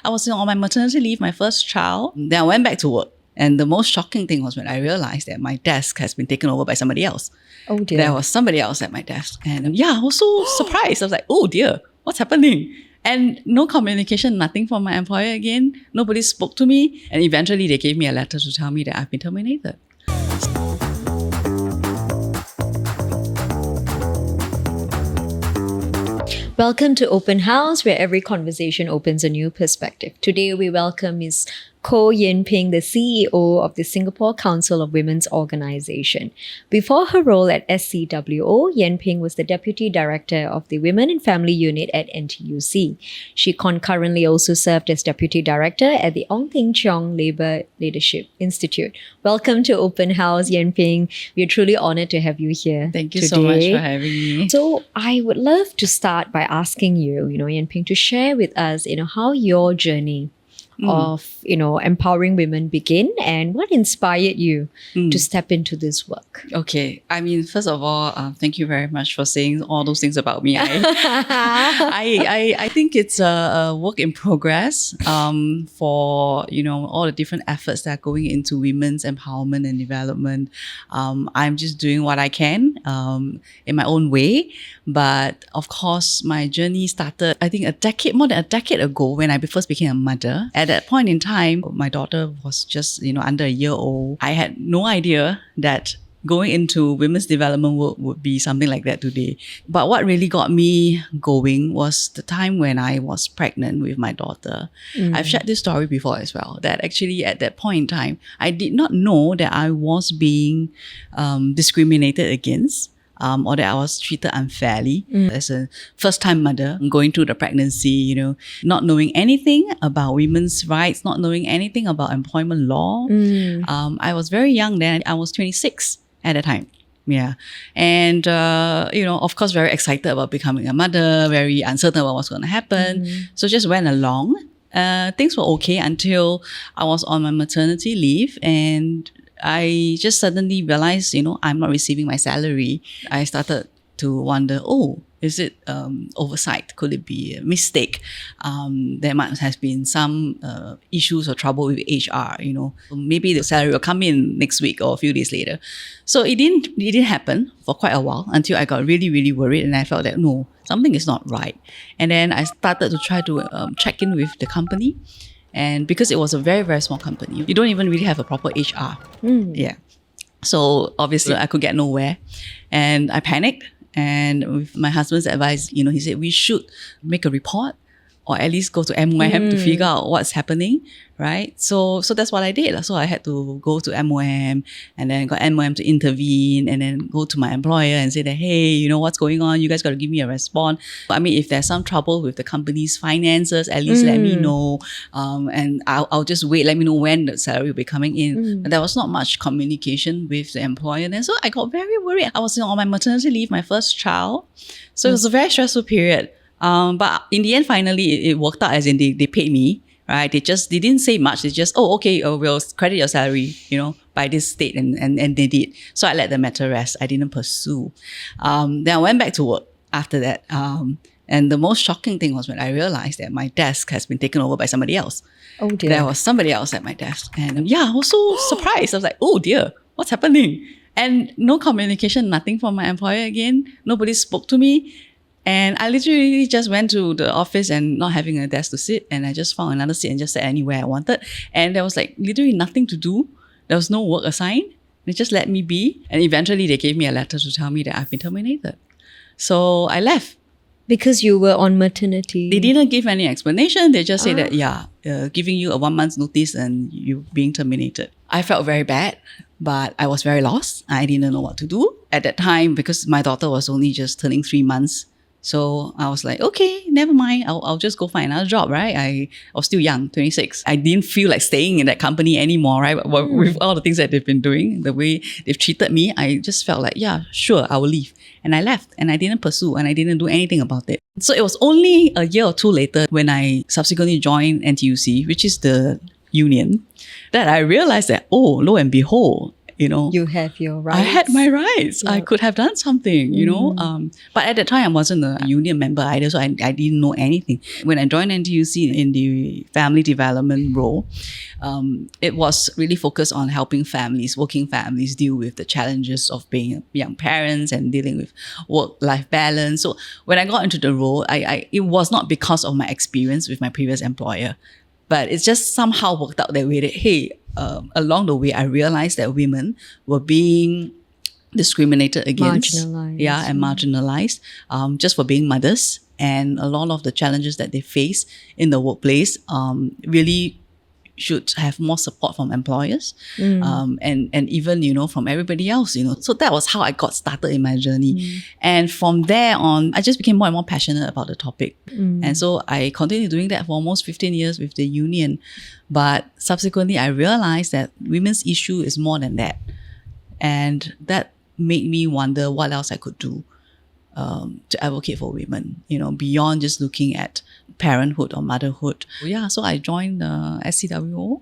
I was on my maternity leave, my first child. Then I went back to work. And the most shocking thing was when I realized that my desk has been taken over by somebody else. Oh dear. There was somebody else at my desk. And yeah, I was so surprised. I was like, oh dear, what's happening? And no communication, nothing from my employer again. Nobody spoke to me. And eventually they gave me a letter to tell me that I've been terminated. Welcome to Open House, where every conversation opens a new perspective. Today we welcome Ms. Koh Yan Ping, the CEO of the Singapore Council of Women's Organisation. Before her role at SCWO, Yan Ping was the Deputy Director of the Women and Family Unit at NTUC. She concurrently also served as Deputy Director at the Ong Teng Cheong Labour Leadership Institute. Welcome to Open House, Yan Ping. We are truly honoured to have you here. Thank you today. so much for having me. So I would love to start by asking you, Yan Ping, to share with us, how your journey of, empowering women begin and what inspired you to step into this work? Okay. I mean, first of all, thank you very much for saying all those things about me. I think it's a work in progress for, all the different efforts that are going into women's empowerment and development. I'm just doing what I can in my own way. But of course, my journey started, I think, more than a decade ago when I first became a mother. At that point in time, my daughter was just, under a year old. I had no idea that going into women's development would be something like that today. But what really got me going was the time when I was pregnant with my daughter. I've shared this story before as well, that actually at that point in time, I did not know that I was being discriminated against. Or that I was treated unfairly as a first-time mother going through the pregnancy, not knowing anything about women's rights, not knowing anything about employment law. I was very young then. I was 26 at the time. Yeah. And, of course, very excited about becoming a mother, very uncertain about what's going to happen. So just went along. Things were okay until I was on my maternity leave and I just suddenly realized, I'm not receiving my salary. I started to wonder, is it oversight? Could it be a mistake? There might have been some issues or trouble with HR, Maybe the salary will come in next week or a few days later. So it didn't happen for quite a while until I got really, really worried and I felt that, no, something is not right. And then I started to try to check in with the company. And because it was a very, very small company, you don't even really have a proper HR. Yeah. So obviously I could get nowhere. And I panicked. And with my husband's advice, he said we should make a report or at least go to MOM to figure out what's happening, right? So that's what I did. So I had to go to MOM and then got MOM to intervene and then go to my employer and say that, hey, what's going on? You guys got to give me a response. I mean, if there's some trouble with the company's finances, at least let me know. And I'll just wait. Let me know when the salary will be coming in. But there was not much communication with the employer. And so I got very worried. I was on my maternity leave, my first child. So it was a very stressful period. But in the end, finally, it worked out as in they paid me, right? They didn't say much. They just, okay, we'll credit your salary, by this date. And they did. So I let the matter rest. I didn't pursue. Then I went back to work after that. And the most shocking thing was when I realized that my desk has been taken over by somebody else. Oh dear. There was somebody else at my desk. And yeah, I was so surprised. I was like, oh dear, what's happening? And no communication, nothing from my employer again. Nobody spoke to me. And I literally just went to the office and not having a desk to sit. And I just found another seat and just sat anywhere I wanted. And there was literally nothing to do. There was no work assigned. They just let me be. And eventually they gave me a letter to tell me that I've been terminated. So I left. Because you were on maternity? They didn't give any explanation. They just said that, giving you a 1 month's notice and you being terminated. I felt very bad, but I was very lost. I didn't know what to do at that time because my daughter was only just turning 3 months. So I was like, okay, never mind. I'll just go find another job, right? I was still young, 26. I didn't feel like staying in that company anymore, right? With all the things that they've been doing, the way they've treated me, I just felt like, yeah, sure, I will leave. And I left and I didn't pursue and I didn't do anything about it. So it was only a year or two later when I subsequently joined NTUC, which is the union, that I realized that, lo and behold, You have your rights. I had my rights. I could have done something, but at the time I wasn't a union member either, so I didn't know anything. When I joined NTUC in the family development role, it was really focused on helping families, working families, deal with the challenges of being young parents and dealing with work-life balance. So when I got into the role, it was not because of my experience with my previous employer, but it's just somehow worked out that way that, hey, along the way, I realized that women were being discriminated against. Marginalized. Yeah, and marginalized just for being mothers. And a lot of the challenges that they face in the workplace really should have more support from employers and even, from everybody else, So that was how I got started in my journey. And from there on, I just became more and more passionate about the topic. And so I continued doing that for almost 15 years with the union. But subsequently, I realized that women's issue is more than that. And that made me wonder what else I could do to advocate for women, beyond just looking at parenthood or motherhood. Yeah, so I joined SCWO,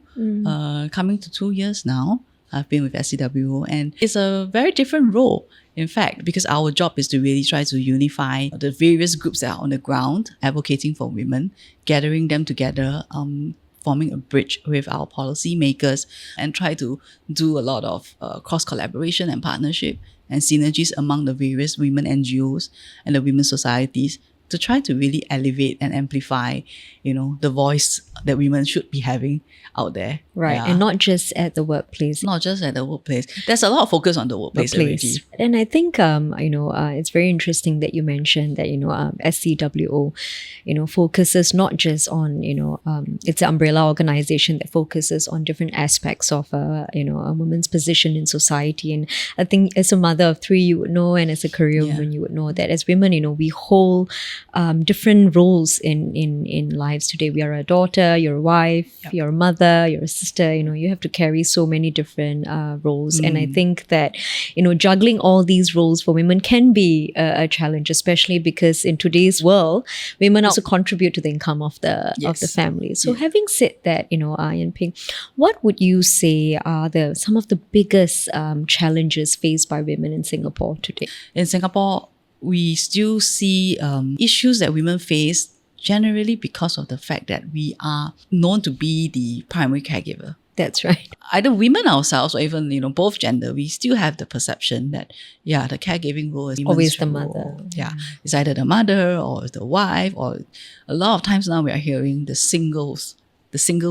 coming to 2 years now. I've been with SCWO, and it's a very different role, in fact, because our job is to really try to unify the various groups that are on the ground advocating for women, gathering them together, forming a bridge with our policy makers, and try to do a lot of cross-collaboration and partnership and synergies among the various women NGOs and the women societies to try to really elevate and amplify, the voice that women should be having out there. Right. Yeah. And not just at the workplace. Not just at the workplace. There's a lot of focus on the workplace already. And I think, it's very interesting that you mentioned that, SCWO, focuses not just on, it's an umbrella organization that focuses on different aspects of, a woman's position in society. And I think as a mother of three, you would know, and as a career woman, you would know that as women, we hold different roles in lives today. We are a daughter, you're a wife, you're a mother, you're a sister, you have to carry so many different roles. And I think that, juggling all these roles for women can be a challenge, especially because in today's world, women also contribute to the income of the family. So having said that, Yan Ping, what would you say are some of the biggest challenges faced by women in Singapore today? In Singapore, we still see issues that women face generally because of the fact that we are known to be the primary caregiver. That's right. Either women ourselves or even, both gender, we still have the perception that, the caregiving role is always the role. mother. Yeah. It's either the mother or the wife, or a lot of times now we are hearing the single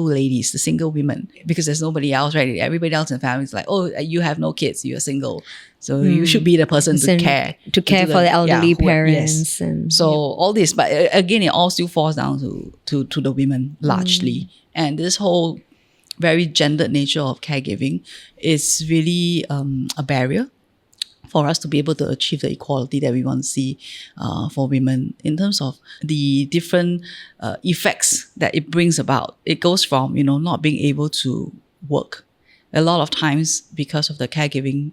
ladies, the single women, because there's nobody else, right? Everybody else in the family is like, oh, you have no kids, you're single. So you should be the person to care. To care for the elderly parents. Yes. And so all this, but again, it all still falls down to the women largely. And this whole very gendered nature of caregiving is really a barrier for us to be able to achieve the equality that we want to see for women in terms of the different effects that it brings about. It goes from, not being able to work. A lot of times because of the caregiving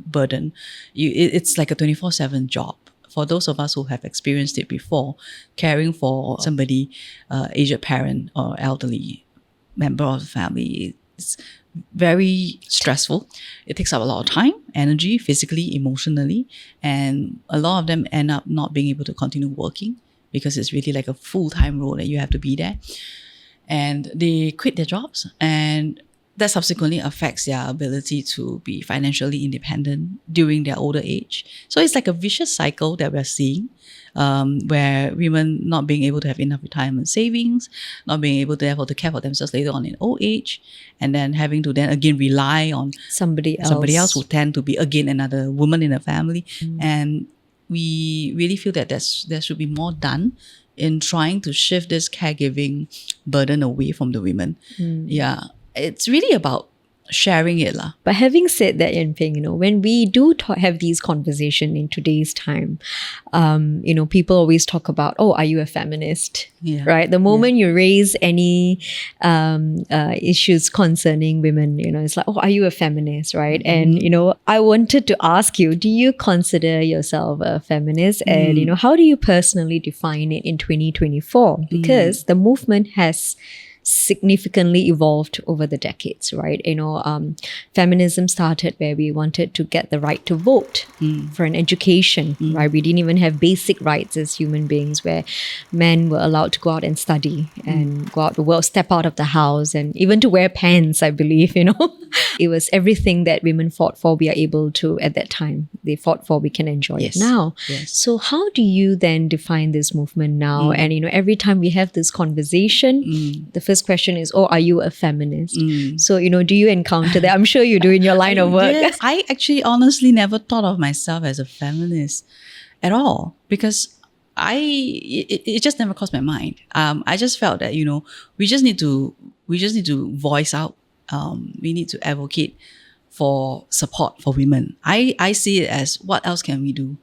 burden, it's like a 24/7 job. For those of us who have experienced it before, caring for somebody, aged parent or elderly member of the family, it's very stressful. It takes up a lot of time, energy, physically, emotionally, and a lot of them end up not being able to continue working because it's really like a full-time role that you have to be there. And they quit their jobs, and that subsequently affects their ability to be financially independent during their older age. So it's like a vicious cycle that we're seeing, where women not being able to have enough retirement savings, not being able to care for themselves later on in old age, and then having to then again rely on somebody else who tend to be again another woman in the family. And we really feel that there should be more done in trying to shift this caregiving burden away from the women. It's really about sharing it. But having said that, Yan Ping, when we do have these conversations in today's time, people always talk about, oh, are you a feminist? Right? The moment you raise any issues concerning women, it's like, oh, are you a feminist? Right? And, I wanted to ask you, do you consider yourself a feminist? And, how do you personally define it in 2024? Because the movement has significantly evolved over the decades, right? Feminism started where we wanted to get the right to vote for an education, right? We didn't even have basic rights as human beings where men were allowed to go out and study and go out the world, step out of the house, and even to wear pants, I believe, It was everything that women fought for, we are able to, at that time, they fought for, we can enjoy it now. Yes. So how do you then define this movement now? And, every time we have this conversation, the first question is, are you a feminist? So, do you encounter that? I'm sure you do in your line of work. Yes, I actually honestly never thought of myself as a feminist at all, because it just never crossed my mind. I just felt that, we just need to voice out. We need to advocate for support for women. I see it as, what else can we do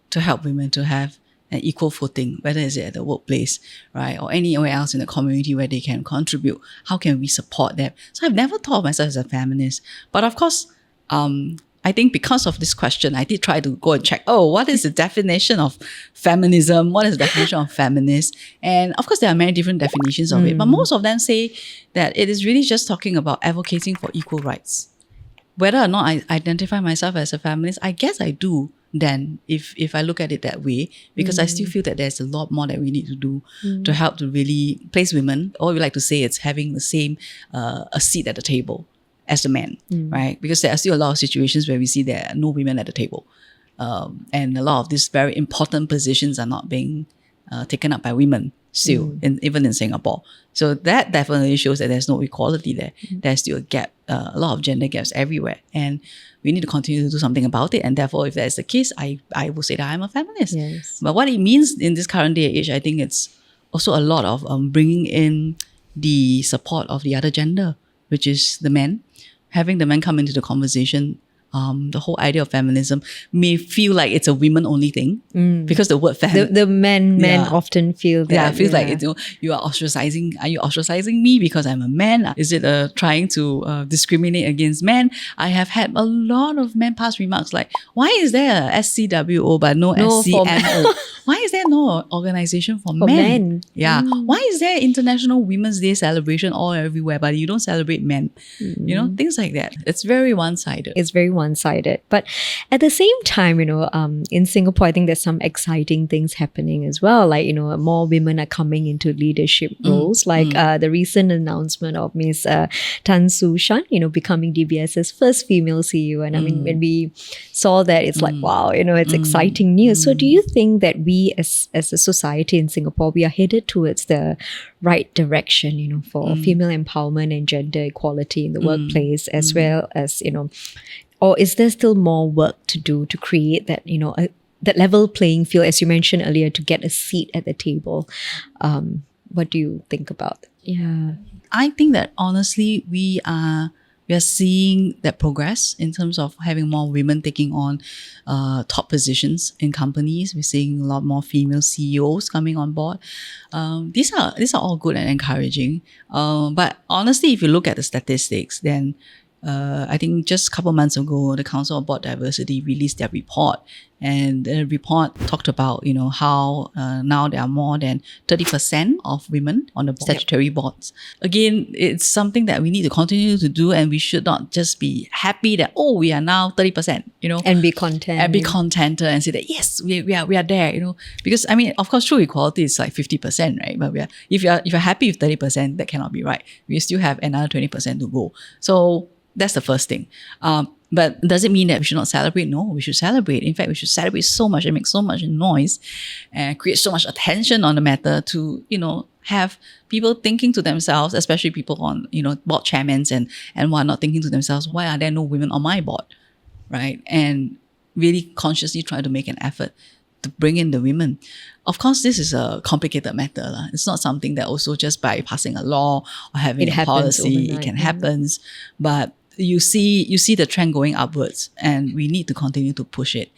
to help women to have an equal footing, whether it's at the workplace, right, or anywhere else in the community where they can contribute. How can we support them? So I've never thought of myself as a feminist. But of course, I think because of this question, I did try to go and check, what is the definition of feminism? What is the definition of feminist? And of course, there are many different definitions of it, but most of them say that it is really just talking about advocating for equal rights. Whether or not I identify myself as a feminist, I guess I do then, if I look at it that way, because I still feel that there's a lot more that we need to do to help to really place women, or we like to say it's having the same, a seat at the table as the men, right? Because there are still a lot of situations where we see there are no women at the table. And a lot of these very important positions are not being taken up by women still, even in Singapore. So that definitely shows that there's no equality there. There's still a gap, a lot of gender gaps everywhere. And we need to continue to do something about it. And therefore, if that's the case, I will say that I'm a feminist. Yes. But what it means in this current day and age, I think it's also a lot of bringing in the support of the other gender, which is the men. Having the men come into the conversation, the whole idea of feminism may feel like it's a women-only thing because the word fem... The men often feel that. Yeah, it feels like you are ostracizing. Are you ostracizing me because I'm a man? Is it trying to discriminate against men? I have had a lot of men pass remarks like, why is there a SCWO but no SCMO? Why is there no organization for men? Yeah. Why is there International Women's Day celebration all everywhere but you don't celebrate men? Things like that. It's very one-sided. It's very one-sided. But at the same time, in Singapore, I think there's some exciting things happening as well. Like, more women are coming into leadership roles. Like the recent announcement of Miss Tan Su Shan, becoming DBS's first female CEO. And I mean, when we saw that, it's like, wow, it's exciting news. So do you think that we as a society in Singapore, we are headed towards the right direction, for female empowerment and gender equality in the workplace, as well as, or is there still more work to do to create that, that level playing field, as you mentioned earlier, to get a seat at the table? What do you think about that? Yeah. I think that honestly, we are seeing that progress in terms of having more women taking on top positions in companies. We're seeing a lot more female CEOs coming on board. These are all good and encouraging. But honestly, if you look at the statistics, then I think just a couple of months ago, the Council on Board Diversity released their report. And the report talked about, how now there are more than 30% of women on the statutory boards. Again, it's something that we need to continue to do, and we should not just be happy that, we are now 30%, And be content. And be contented and say that, yes, we are there, Because, I mean, of course, true equality is like 50%, right? But if you're happy with 30%, that cannot be right. We still have another 20% to go. So that's the first thing. But does it mean that we should not celebrate? No, we should celebrate. In fact, we should celebrate so much and make so much noise and create so much attention on the matter to, have people thinking to themselves, especially people on, board chairmen and whatnot, thinking to themselves, why are there no women on my board? Right? And really consciously try to make an effort to bring in the women. Of course, this is a complicated matter. It's not something that also just by passing a law or having a policy, overnight. It can happen. But you see the trend going upwards, and we need to continue to push it.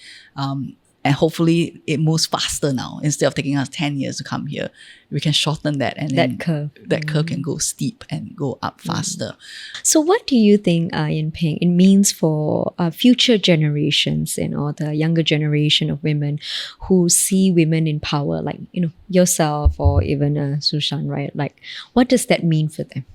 And hopefully it moves faster now. Instead of taking us 10 years to come here, we can shorten that, and That curve. That curve can go steep and go up faster. So what do you think, Yan Ping, it means for future generations, the younger generation of women who see women in power, like, yourself or even Sushan, right? Like, what does that mean for them?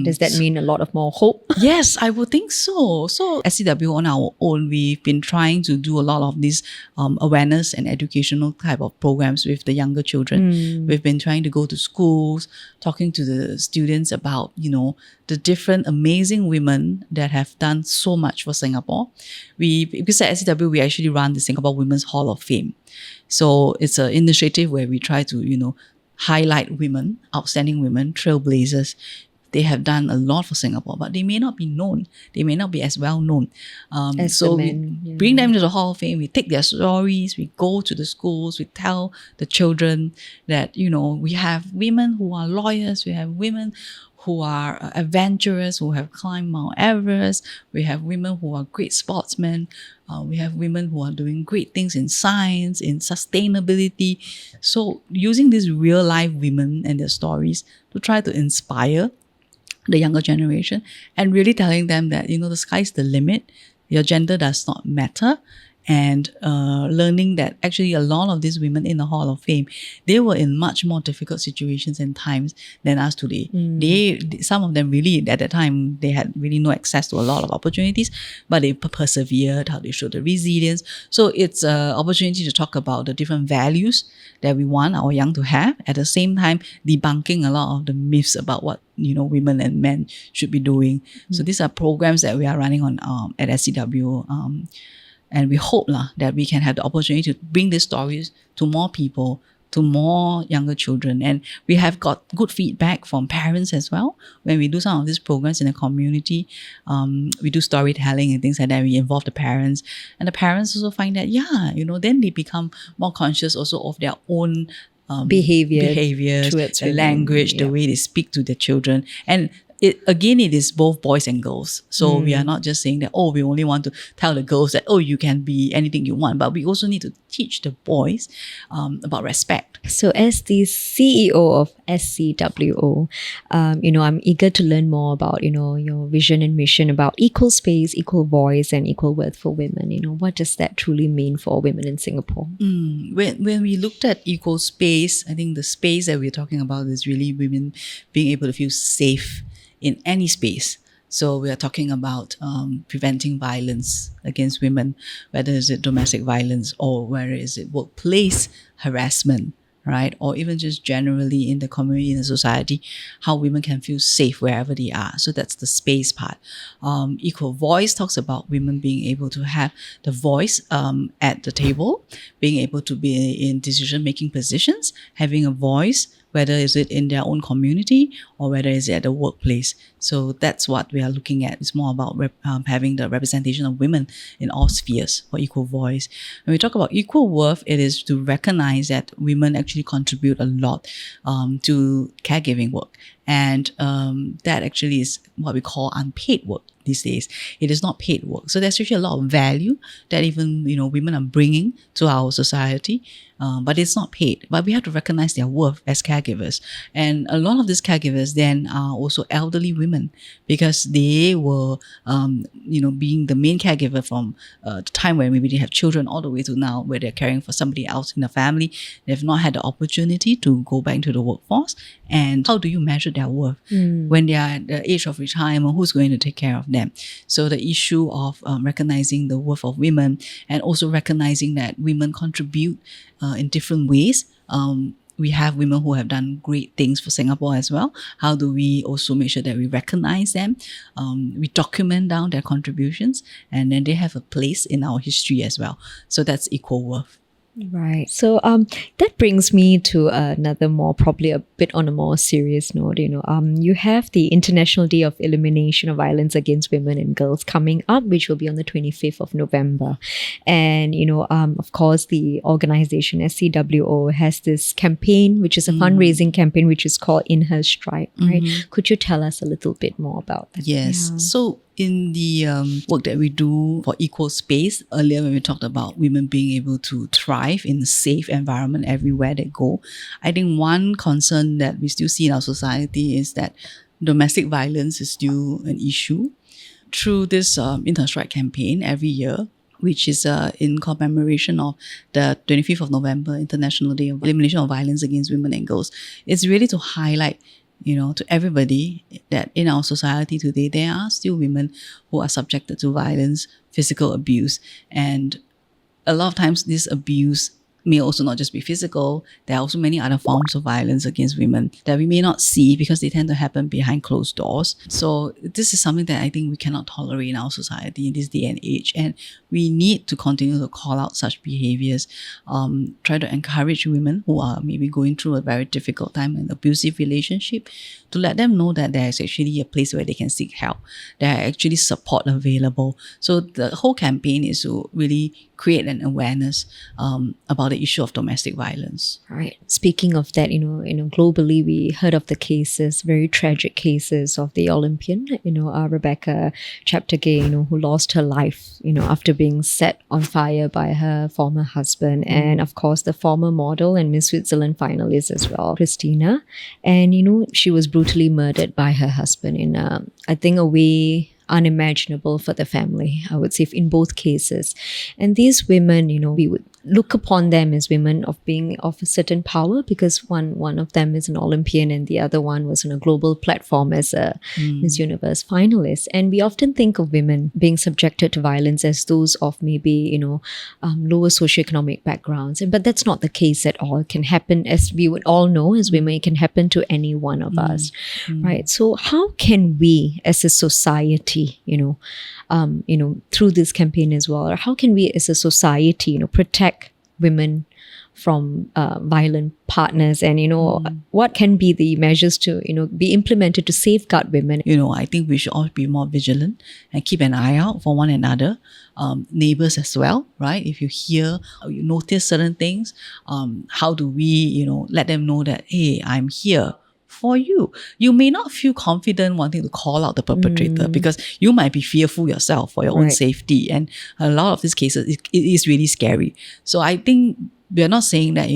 Does that mean a lot of more hope? Yes, I would think so. So SCWO on our own, we've been trying to do a lot of these awareness and educational type of programs with the younger children. We've been trying to go to schools, talking to the students about, the different amazing women that have done so much for Singapore. Because at SCWO, we actually run the Singapore Women's Hall of Fame. So it's an initiative where we try to, highlight women, outstanding women, trailblazers. They have done a lot for Singapore, but they may not be known. They may not be as well known. So we bring them to the Hall of Fame. We take their stories. We go to the schools. We tell the children that, we have women who are lawyers. We have women who are adventurous, who have climbed Mount Everest. We have women who are great sportsmen. We have women who are doing great things in science, in sustainability. So using these real life women and their stories to try to inspire the younger generation, and really telling them that, the sky's the limit. Your gender does not matter. And learning that actually a lot of these women in the Hall of Fame, they were in much more difficult situations and times than us today. Some of them really, at that time, they had really no access to a lot of opportunities, but they persevered, how they showed the resilience. So it's an opportunity to talk about the different values that we want our young to have, at the same time debunking a lot of the myths about what women and men should be doing. So these are programs that we are running on at SCWO. And we hope that we can have the opportunity to bring these stories to more people, to more younger children. And we have got good feedback from parents as well. When we do some of these programs in the community, we do storytelling and things like that. We involve the parents. And the parents also find that, then they become more conscious also of their own behaviors, the language, the way they speak to their children. And it is both boys and girls. So we are not just saying that, we only want to tell the girls that, you can be anything you want. But we also need to teach the boys about respect. So as the CEO of SCWO, I'm eager to learn more about, your vision and mission about equal space, equal voice, and equal worth for women. What does that truly mean for women in Singapore? When we looked at equal space, I think the space that we're talking about is really women being able to feel safe in any space. So we are talking about preventing violence against women, whether it's domestic violence or whether it's workplace harassment, right? Or even just generally in the community, in the society, how women can feel safe wherever they are. So that's the space part. Equal voice talks about women being able to have the voice at the table, being able to be in decision-making positions, having a voice, whether is it in their own community or whether it's at the workplace. So that's what we are looking at. It's more about having the representation of women in all spheres for equal voice. When we talk about equal worth, it is to recognize that women actually contribute a lot to caregiving work. And that actually is what we call unpaid work these days. It is not paid work. So there's actually a lot of value that even, women are bringing to our society. But it's not paid. But we have to recognize their worth as caregivers. And a lot of these caregivers then are also elderly women, because they were, being the main caregiver from the time when maybe they have children all the way to now where they're caring for somebody else in the family. They've not had the opportunity to go back into the workforce. And how do you measure their worth? When they are at the age of retirement, who's going to take care of them? So the issue of recognizing the worth of women, and also recognizing that women contribute in different ways. We have women who have done great things for Singapore as well. How do we also make sure that we recognize them? We document down their contributions, and then they have a place in our history as well. So that's equal worth. Right. So that brings me to another probably a bit on a more serious note. You have the International Day of Elimination of Violence Against Women and Girls coming up, which will be on the 25th of November. And, of course, the organization SCWO has this campaign, which is a fundraising campaign, which is called In Her Stride, right? Could you tell us a little bit more about that? Yes. Yeah. So in the work that we do for equal space, earlier when we talked about women being able to thrive in a safe environment everywhere they go, I think one concern that we still see in our society is that domestic violence is still an issue. Through this Interstrike campaign every year, which is in commemoration of the 25th of November, International Day of Elimination of Violence Against Women and Girls, it's really to highlight, to everybody that in our society today, there are still women who are subjected to violence, physical abuse. And a lot of times this abuse may also not just be physical. There are also many other forms of violence against women that we may not see because they tend to happen behind closed doors. So this is something that I think we cannot tolerate in our society in this day and age. And we need to continue to call out such behaviors, try to encourage women who are maybe going through a very difficult time in an abusive relationship to let them know that there is actually a place where they can seek help. There are actually support available. So the whole campaign is to really create an awareness about the issue of domestic violence. Right. Speaking of that, globally we heard of the cases, very tragic cases of the Olympian, Rebecca Cheptegei, who lost her life, after being set on fire by her former husband, and of course the former model and Miss Switzerland finalist as well, Christina, and she was brutally murdered by her husband in I think a way unimaginable for the family, I would say, in both cases. And these women, we would look upon them as women of being of a certain power, because one of them is an Olympian and the other one was on a global platform as a Miss Universe finalist. And we often think of women being subjected to violence as those of maybe, lower socioeconomic backgrounds. But that's not the case at all. It can happen, as we would all know as women, it can happen to any one of us, right? So how can we as a society, through this campaign as well, or how can we as a society, protect women from violent partners, and what can be the measures to be implemented to safeguard women? I think we should all be more vigilant and keep an eye out for one another, neighbors as well, right? If you hear or you notice certain things, how do we let them know that, hey, I'm here for you. You may not feel confident wanting to call out the perpetrator because you might be fearful yourself for your own safety. And a lot of these cases, it is really scary. So I think we're not saying that,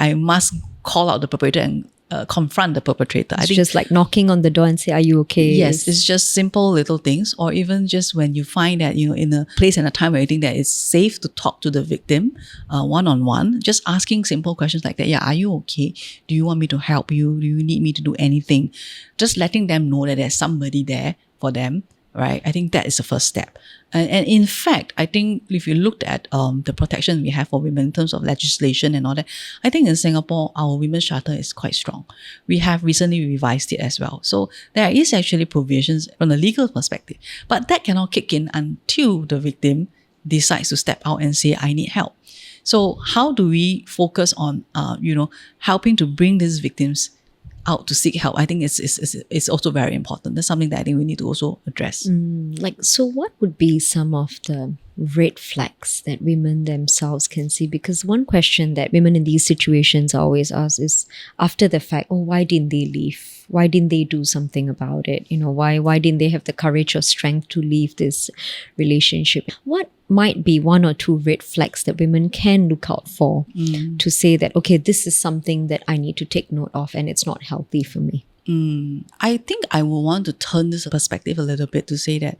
I must call out the perpetrator and confront the perpetrator. It's just like knocking on the door and say, are you okay? Yes, it's just simple little things. Or even just when you find that, in a place and a time where you think that it's safe to talk to the victim one-on-one, just asking simple questions like that. Yeah, are you okay? Do you want me to help you? Do you need me to do anything? Just letting them know that there's somebody there for them, right? I think that is the first step. And in fact, I think if you looked at the protection we have for women in terms of legislation and all that, I think in Singapore, our women's charter is quite strong. We have recently revised it as well. So there is actually provisions from the legal perspective, but that cannot kick in until the victim decides to step out and say, I need help. So how do we focus on, helping to bring these victims out to seek help? I think it's also very important. That's something that I think we need to also address. So what would be some of the red flags that women themselves can see? Because one question that women in these situations always ask is, after the fact, why didn't they leave? Why didn't they do something about it? Why didn't they have the courage or strength to leave this relationship? What might be one or two red flags that women can look out for to say that, okay, this is something that I need to take note of and it's not healthy for me? I think I will want to turn this perspective a little bit to say that,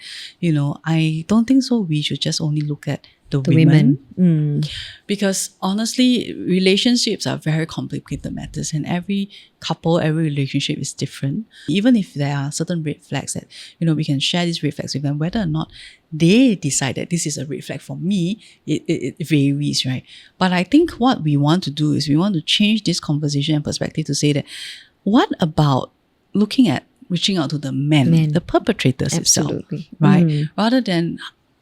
I don't think so we should just only look at the women. Because honestly, relationships are very complicated matters, and every couple, every relationship is different. Even if there are certain red flags that, we can share these red flags with them, whether or not they decide that this is a red flag for me, it varies, right? But I think what we want to do is we want to change this conversation and perspective to say that, what about reaching out to the men, the perpetrators itself, right? Rather than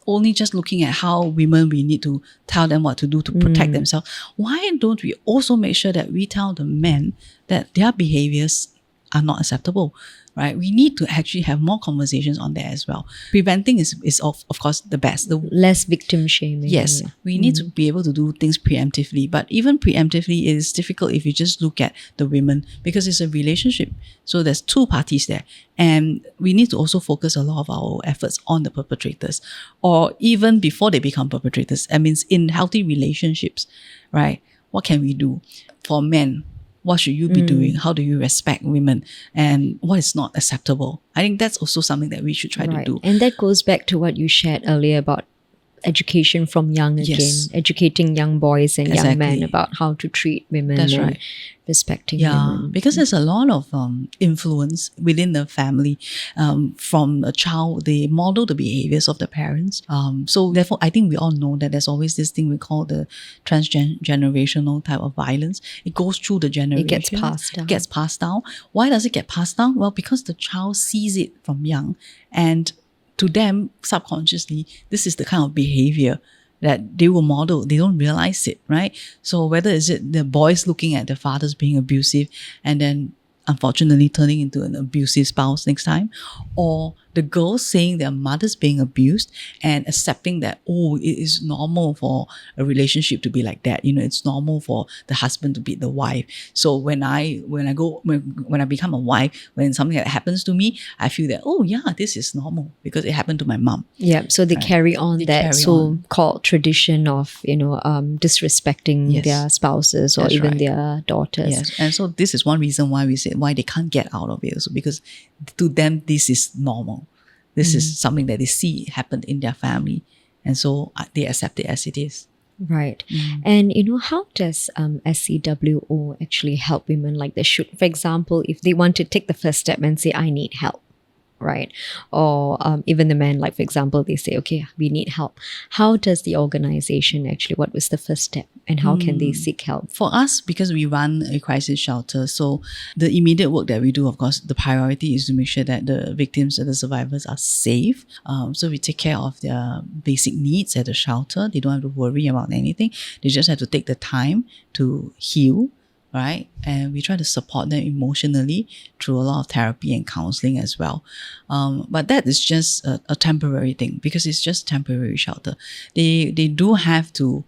only just looking at how women, we need to tell them what to do to protect themselves. Why don't we also make sure that we tell the men that their behaviors are not acceptable, right? We need to actually have more conversations on that as well. Preventing is of course the best. The Less victim shaming. Yes, we need to be able to do things preemptively, but even preemptively it is difficult if you just look at the women, because it's a relationship. So there's two parties there, and we need to also focus a lot of our efforts on the perpetrators, or even before they become perpetrators. I mean, in healthy relationships, right? What can we do? For men, what should you be doing? How do you respect women? And what is not acceptable? I think that's also something that we should try to do. And that goes back to what you shared earlier about education from young again, Yes. educating young boys and young men about how to treat women That's and right. respecting Yeah, women. because there's a lot of influence within the family. From a child, they model the behaviors of the parents. So therefore, I think we all know that there's always this thing we call the transgenerational type of violence. It goes through the generation. It gets passed down. It gets passed down. Why does it get passed down? Well, because the child sees it from young, and to them, subconsciously, this is the kind of behavior that they will model. They don't realize it, right? So whether is it the boys looking at their fathers being abusive and then unfortunately turning into an abusive spouse next time, or the girls saying their mother's being abused and accepting that, oh, it is normal for a relationship to be like that. You know, it's normal for the husband to beat the wife. So when I become a wife, when something that happens to me, I feel that, oh yeah, this is normal because it happened to my mom. Yeah, so they carry on that carry so-called tradition of, disrespecting their spouses or That's even right. their daughters. Yes, and so this is one reason why we said why they can't get out of it also, because to them this is normal. This is something that they see happen in their family, and so they accept it as it is. Right. And how does SCWO actually help women like this? For example, if they want to take the first step and say, I need help, right? Or even the men, like for example, they say, okay, we need help. How does the organization actually, what was the first step and how can they seek help? For us, because we run a crisis shelter, so the immediate work that we do, of course, the priority is to make sure that the victims and the survivors are safe. So we take care of their basic needs at the shelter. They don't have to worry about anything. They just have to take the time to heal, right? And we try to support them emotionally through a lot of therapy and counseling as well. But that is just a temporary thing, because it's just temporary shelter. They do have to,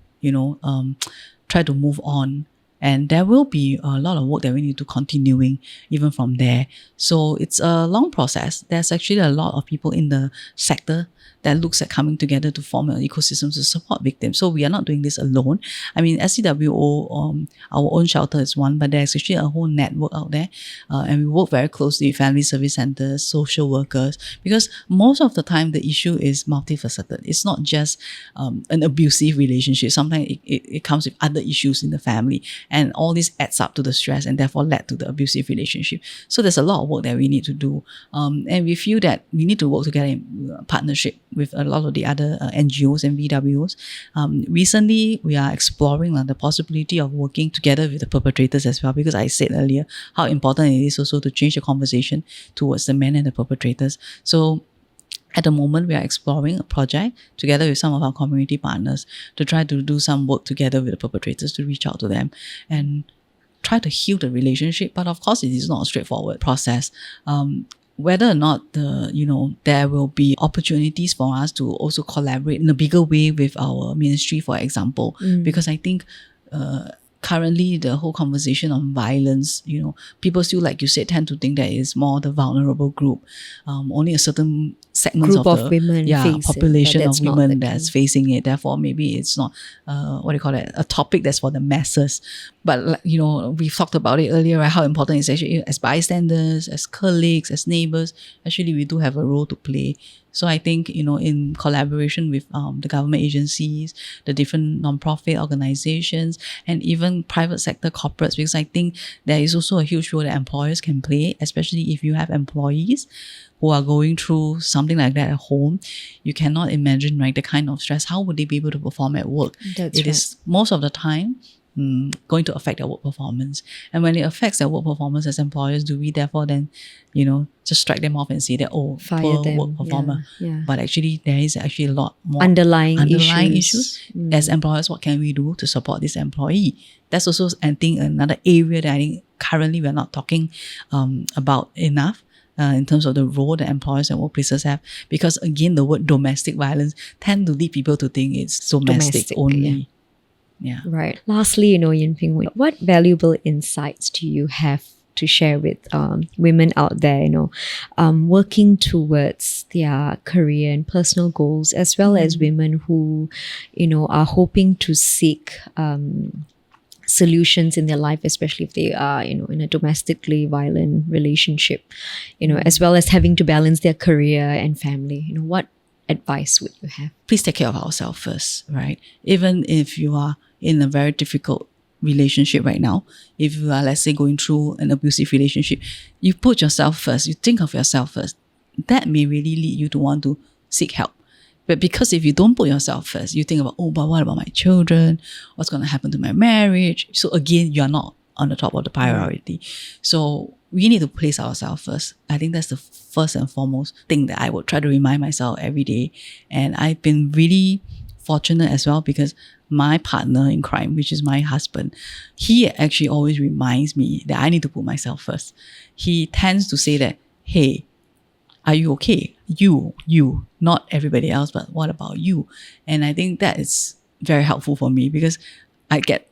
try to move on. And there will be a lot of work that we need to continuing even from there. So it's a long process. There's actually a lot of people in the sector that looks at coming together to form an ecosystem to support victims. So we are not doing this alone. I mean, SCWO, our own shelter is one, but there's actually a whole network out there. And we work very closely with family service centers, social workers, because most of the time the issue is multifaceted. It's not just an abusive relationship. Sometimes it comes with other issues in the family. And all this adds up to the stress and therefore led to the abusive relationship. So there's a lot of work that we need to do. And we feel that we need to work together in partnership with a lot of the other NGOs and VWOs. Recently, we are exploring the possibility of working together with the perpetrators as well, because I said earlier how important it is also to change the conversation towards the men and the perpetrators. So at the moment, we are exploring a project together with some of our community partners to try to do some work together with the perpetrators to reach out to them and try to heal the relationship. But of course, it is not a straightforward process. Whether or not there will be opportunities for us to also collaborate in a bigger way with our ministry, for example, because I think currently the whole conversation on violence, people still, like you said, tend to think that it's more the vulnerable group. Only a certain segment of the women population of women that's facing it. Therefore, maybe it's not a topic that's for the masses. But we've talked about it earlier, right? How important it's actually as bystanders, as colleagues, as neighbors. Actually, we do have a role to play. So I think, in collaboration with the government agencies, the different non-profit organizations, and even private sector corporates, because I think there is also a huge role that employers can play, especially if you have employees who are going through something like that at home. You cannot imagine, right, the kind of stress. How would they be able to perform at work? That's It is most of the time going to affect their work performance. And when it affects their work performance as employers, do we therefore then, just strike them off and say that, oh, Fire poor them. work performer. Yeah. But actually, there is actually a lot more Underlying issues. As employers, what can we do to support this employee? That's also, I think, another area that I think currently we're not talking about enough. In terms of the role that employers and workplaces have, because again, the word domestic violence tend to lead people to think it's domestic only. Yeah. Right. Lastly, Yan Ping, what valuable insights do you have to share with women out there, working towards their career and personal goals, as well as women who, are hoping to seek solutions in their life, especially if they are, in a domestically violent relationship, as well as having to balance their career and family. What advice would you have? Please take care of ourselves first, right? Even if you are in a very difficult relationship right now, if you are, let's say, going through an abusive relationship, you put yourself first, you think of yourself first. That may really lead you to want to seek help. But because if you don't put yourself first, you think about, but what about my children? What's going to happen to my marriage? So again, you're not on the top of the priority. So we need to place ourselves first. I think that's the first and foremost thing that I would try to remind myself every day. And I've been really fortunate as well, because my partner in crime, which is my husband, he actually always reminds me that I need to put myself first. He tends to say that, hey, are you okay? You, not everybody else, but what about you? And I think that is very helpful for me, because I get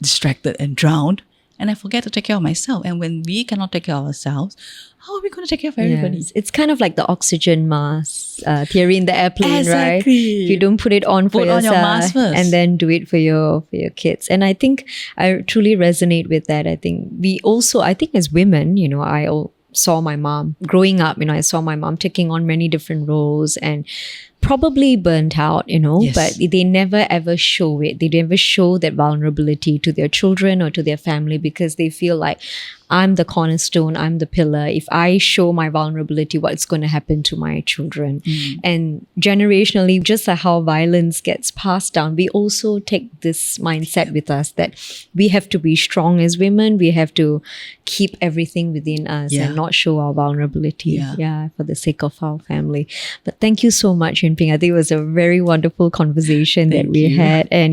distracted and drowned and I forget to take care of myself. And when we cannot take care of ourselves, how are we going to take care of everybody? Yes. It's kind of like the oxygen mask theory in the airplane, right? Exactly. You don't put it on for yourself, your mask first, and then do it for your kids. And I think I truly resonate with that. I think as women, I saw my mom growing up, I saw my mom taking on many different roles and probably burnt out, Yes. but they never ever show it. They never show that vulnerability to their children or to their family, because they feel like, I'm the cornerstone, I'm the pillar. If I show my vulnerability, what's going to happen to my children? And generationally, just like how violence gets passed down, we also take this mindset with us that we have to be strong as women. We have to keep everything within us and not show our vulnerability for the sake of our family. But thank you so much, Yan Ping. I think it was a very wonderful conversation that we had. And,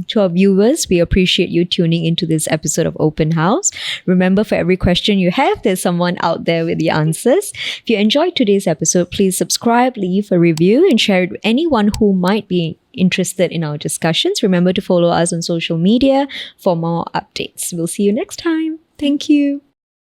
to our viewers, we appreciate you tuning into this episode of Open House. Remember, for every question you have, there's someone out there with the answers. If you enjoyed today's episode, please subscribe, leave a review, and share it with anyone who might be interested in our discussions. Remember to follow us on social media for more updates. We'll see you next time. Thank you.